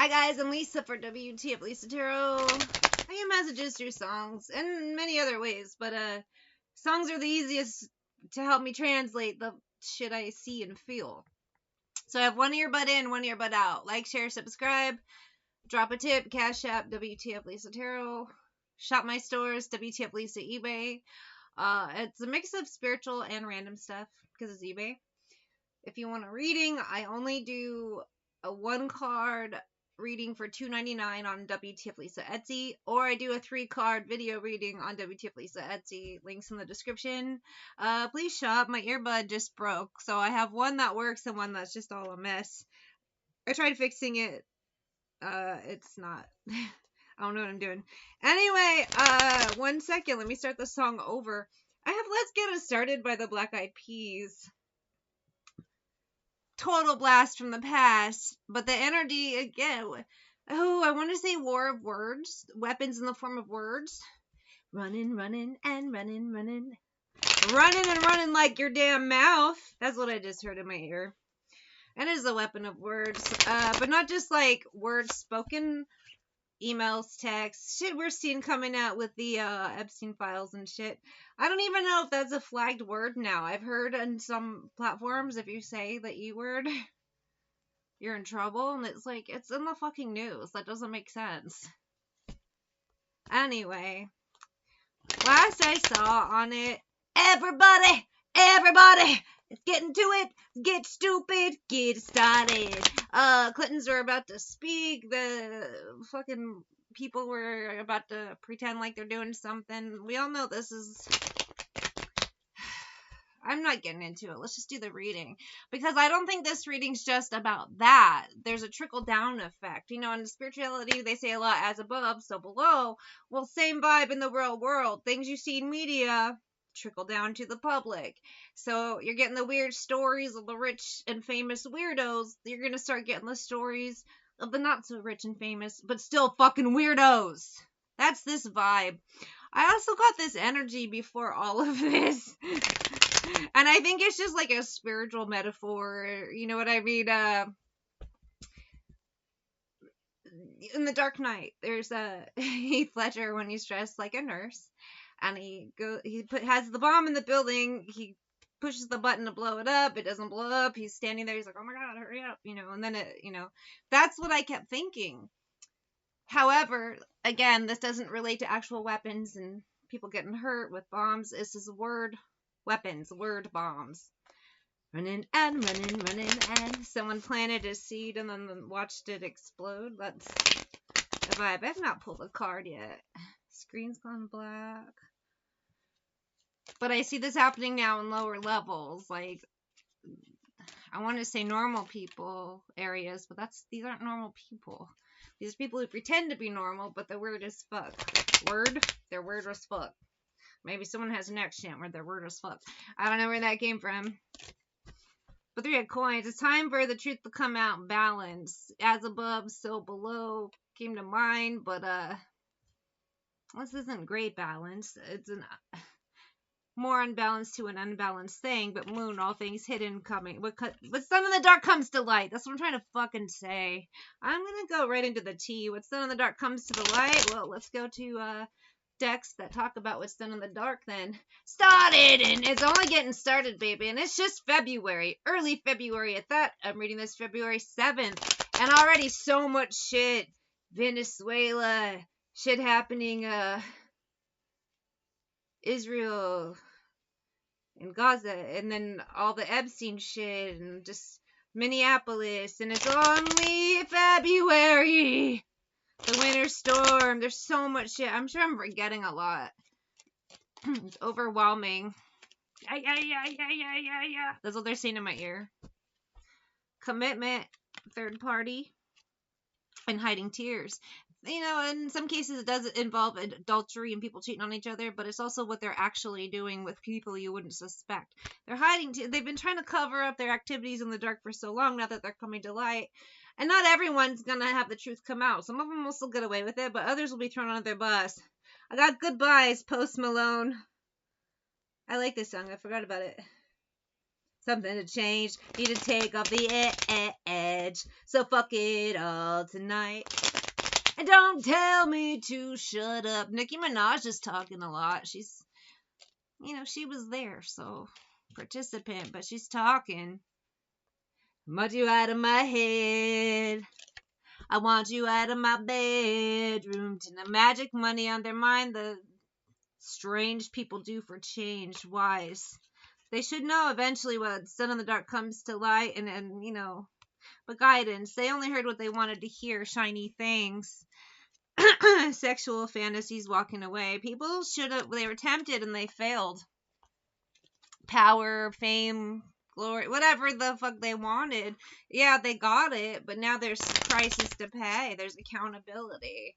Hi guys, I'm Lisa for wtfLisa Tarot. I get messages through songs and many other ways, but songs are the easiest to help me translate the shit I see and feel. So I have one earbud in, one earbud out. Like, share, subscribe, drop a tip, Cash App, wtfLisa Tarot, shop my stores, wtfLisa eBay. It's a mix of spiritual and random stuff because it's eBay. If you want a reading, I only do a one card reading for $2.99 on wtfLisa Etsy, or I do a 3-card video reading on wtfLisa Etsy. Links in the description. Please shop. My earbud just broke, so I have one that works and one that's just all a mess. I tried fixing it. It's not. I don't know what I'm doing. Anyway, 1 second. Let me start the song over. I have Let's Get It Started by the Black Eyed Peas. Total blast from the past, but the energy again. Oh, I want to say war of words, weapons in the form of words. Running and running like your damn mouth. That's what I just heard in my ear. And it is a weapon of words, but not just like words spoken, emails, texts, shit we're seeing coming out with the Epstein files and shit. I don't even know if that's a flagged word now. I've heard on some platforms if you say the E word, you're in trouble, and it's like, it's in the fucking news. That doesn't make sense. Anyway, last I saw on it, everybody, let's get into it, get stupid, get started. Clintons are about to speak, the fucking people were about to pretend like they're doing something. We all know this is... I'm not getting into it. Let's just do the reading. Because I don't think this reading's just about that. There's a trickle-down effect. You know, in spirituality, they say a lot as above, so below. Well, same vibe in the real world. Things you see in media trickle down to the public. So you're getting the weird stories of the rich and famous weirdos. You're going to start getting the stories of the not so rich and famous, but still fucking weirdos. That's this vibe. I also got this energy before all of this. And I think it's just like a spiritual metaphor. You know what I mean? In The Dark Knight, there's Heath Ledger when he's dressed like a nurse. And he has the bomb in the building. He pushes the button to blow it up. It doesn't blow up. He's standing there. He's like, oh my God, hurry up. You know, and then it, you know, that's what I kept thinking. However, again, this doesn't relate to actual weapons and people getting hurt with bombs. This is word weapons, word bombs. Running and someone planted a seed and then watched it explode. That's the vibe. I've not pulled a card yet. Screen's gone black. But I see this happening now in lower levels. Like, I want to say normal people areas, but these aren't normal people. These are people who pretend to be normal, but they're weird as fuck. They're weird as fuck. Maybe someone has an accent where they're weird as fuck. I don't know where that came from. But 3 of coins. It's time for the truth to come out balanced. As above, so below came to mind, but this isn't great balance. It's an more unbalanced to an unbalanced thing, but moon, all things hidden coming. What sun in the dark comes to light. That's what I'm trying to fucking say. I'm gonna go right into the tea. What sun in the dark comes to the light? Well, let's go to decks that talk about what's done in the dark then. Started, and it's only getting started, baby, and it's just February, early February at that. I'm reading this February 7th, and already so much shit. Venezuela, shit happening, Israel and Gaza, and then all the Epstein shit, and just Minneapolis, and it's only February. The winter storm. There's so much shit. I'm sure I'm forgetting a lot. It's overwhelming. Yeah. That's what they're saying in my ear. Commitment, third party, and hiding tears. You know, in some cases it does involve adultery and people cheating on each other, but it's also what they're actually doing with people you wouldn't suspect. They're hiding. They've been trying to cover up their activities in the dark for so long now that they're coming to light. And not everyone's going to have the truth come out. Some of them will still get away with it, but others will be thrown under their bus. I got Goodbyes, Post Malone. I like this song. I forgot about it. something to change. Need to take off the edge. So fuck it all tonight. And don't tell me to shut up. Nicki Minaj is talking a lot. She's, she was there, so participant, but she's talking. Want you out of my head. I want you out of my bedroom. To the magic money on their mind. The strange people do for change. Wise. They should know eventually what sun in the dark comes to light and but guidance. They only heard what they wanted to hear. Shiny things. Sexual fantasies walking away. People they were tempted and they failed. Power, fame, glory, whatever the fuck they wanted. Yeah, they got it, but now there's prices to pay. There's accountability.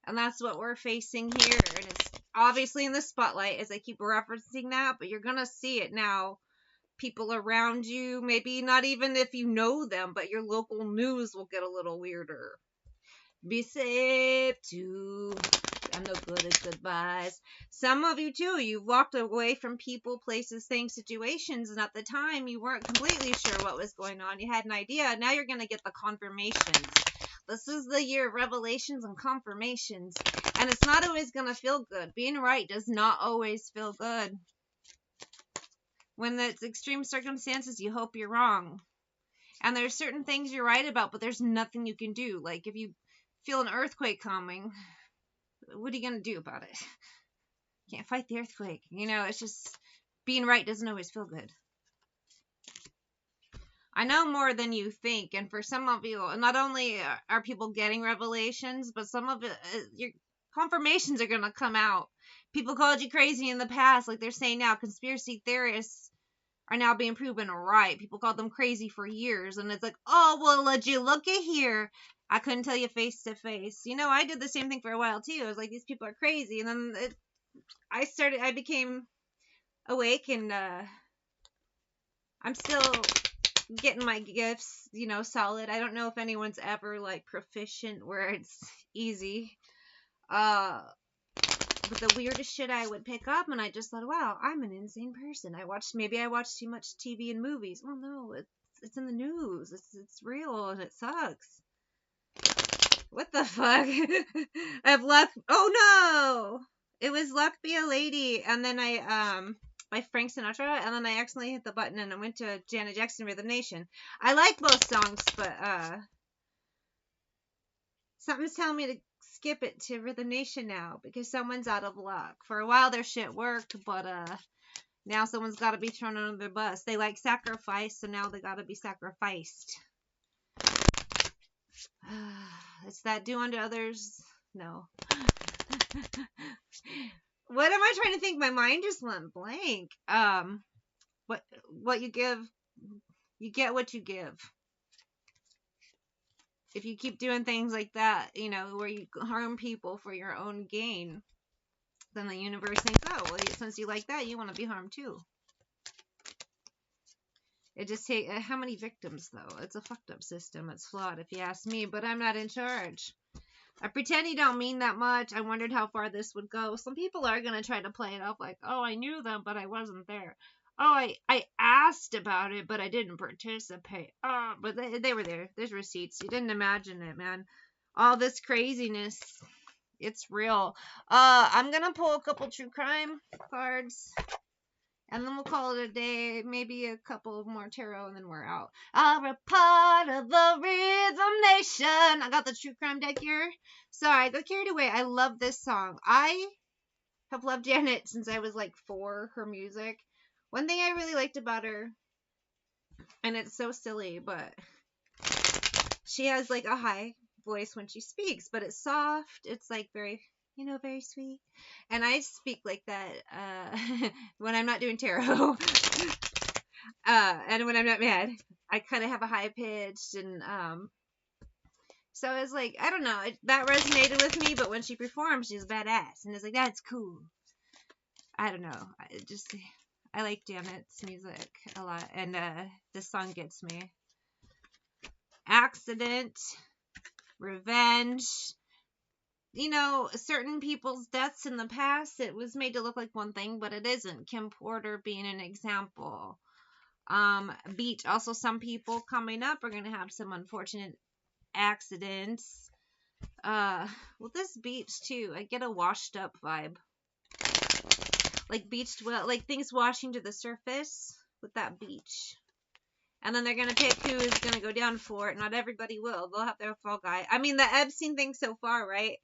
And that's what we're facing here. And it's obviously in the spotlight as I keep referencing that, but you're going to see it now. People around you, maybe not even if you know them, but your local news will get a little weirder. Be safe too. I'm no good at goodbyes. Some of you too, you've walked away from people, places, things, situations, and at the time you weren't completely sure what was going on. You had an idea. Now you're going to get the confirmations. This is the year of revelations and confirmations. And it's not always going to feel good. Being right does not always feel good. When it's extreme circumstances, you hope you're wrong. And there's certain things you're right about, but there's nothing you can do. Like if you feel an earthquake coming, what are you going to do about it? Can't fight the earthquake. It's just being right doesn't always feel good. I know more than you think. And for some of you, not only are people getting revelations, but some of it, your confirmations are going to come out. People called you crazy in the past, like they're saying now. Conspiracy theorists are now being proven right. People called them crazy for years. And it's like, oh, well, let you look at here. I couldn't tell you face to face. I did the same thing for a while too. I was like, these people are crazy. And then I became awake and I'm still getting my gifts, solid. I don't know if anyone's ever like proficient where it's easy. But the weirdest shit I would pick up and I just thought, wow, I'm an insane person. Maybe I watched too much TV and movies. Well, no, it's in the news. It's real and it sucks. What the fuck? I have luck. Oh no! It was Luck Be a Lady, and then by Frank Sinatra, and then I accidentally hit the button and I went to Janet Jackson Rhythm Nation. I like both songs, but something's telling me to skip it to Rhythm Nation now because someone's out of luck. For a while their shit worked, but now someone's got to be thrown under the bus. They like sacrifice, so now they got to be sacrificed. It's that do unto others. No. What am I trying to think? My mind just went blank. What you give, you get what you give. If you keep doing things like that, where you harm people for your own gain, then the universe thinks, oh, well, since you like that, you want to be harmed too. It just takes, how many victims, though? It's a fucked up system. It's flawed, if you ask me, but I'm not in charge. I pretend you don't mean that much. I wondered how far this would go. Some people are going to try to play it off like, oh, I knew them, but I wasn't there. Oh, I asked about it, but I didn't participate. Oh, but they were there. There's receipts. You didn't imagine it, man. All this craziness. It's real. I'm going to pull a couple true crime cards. And then we'll call it a day. Maybe a couple more tarot, and then we're out. I'm a part of the Rhythm Nation. I got the true crime deck here. Sorry, I got carried away. I love this song. I have loved Janet since I was like 4, her music. One thing I really liked about her, and it's so silly, but she has like a high voice when she speaks, but it's soft. It's like very... very sweet. And I speak like that when I'm not doing tarot. And when I'm not mad. I kind of have a high pitched and so it's like, I don't know, that resonated with me, but when she performs, she's badass. And it's like, that's cool. I don't know. I like Janet's music a lot. And this song gets me. Accident. Revenge. Certain people's deaths in the past, it was made to look like one thing, but it isn't. Kim Porter being an example. Beach. Also, some people coming up are going to have some unfortunate accidents. With this beach too, I get a washed up vibe. Like beach dwell, like things washing to the surface with that beach. And then they're going to pick who's going to go down for it. Not everybody will. They'll have their fall guy. I mean, the Epstein thing so far, right?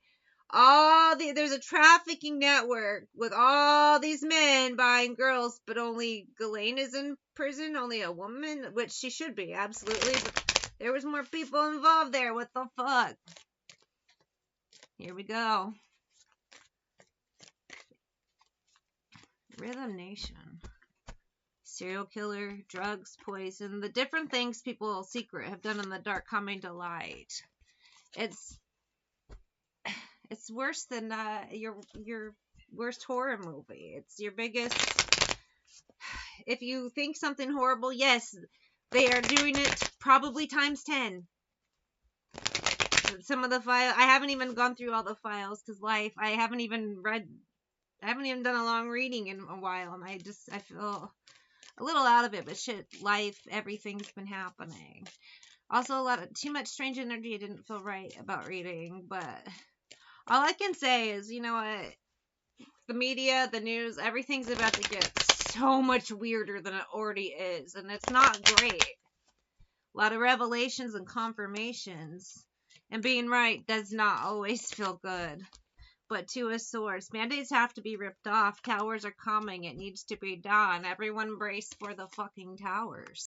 There's a trafficking network with all these men buying girls, but only Ghislaine is in prison, only a woman, which she should be, absolutely. But there was more people involved there. What the fuck? Here we go. Rhythm Nation. Serial killer, drugs, poison, the different things people secret have done in the dark coming to light. It's worse than your worst horror movie. It's your biggest. If you think something horrible, yes, they are doing it probably times 10. Some of the files, I haven't even gone through all the files because I haven't even done a long reading in a while, and I feel a little out of it, but shit, life, everything's been happening. Also, too much strange energy I didn't feel right about reading, but all I can say is, you know what, the media, the news, everything's about to get so much weirder than it already is, and it's not great. A lot of revelations and confirmations, and being right does not always feel good. But to a source, mandates have to be ripped off. Towers are coming. It needs to be done. Everyone brace for the fucking towers.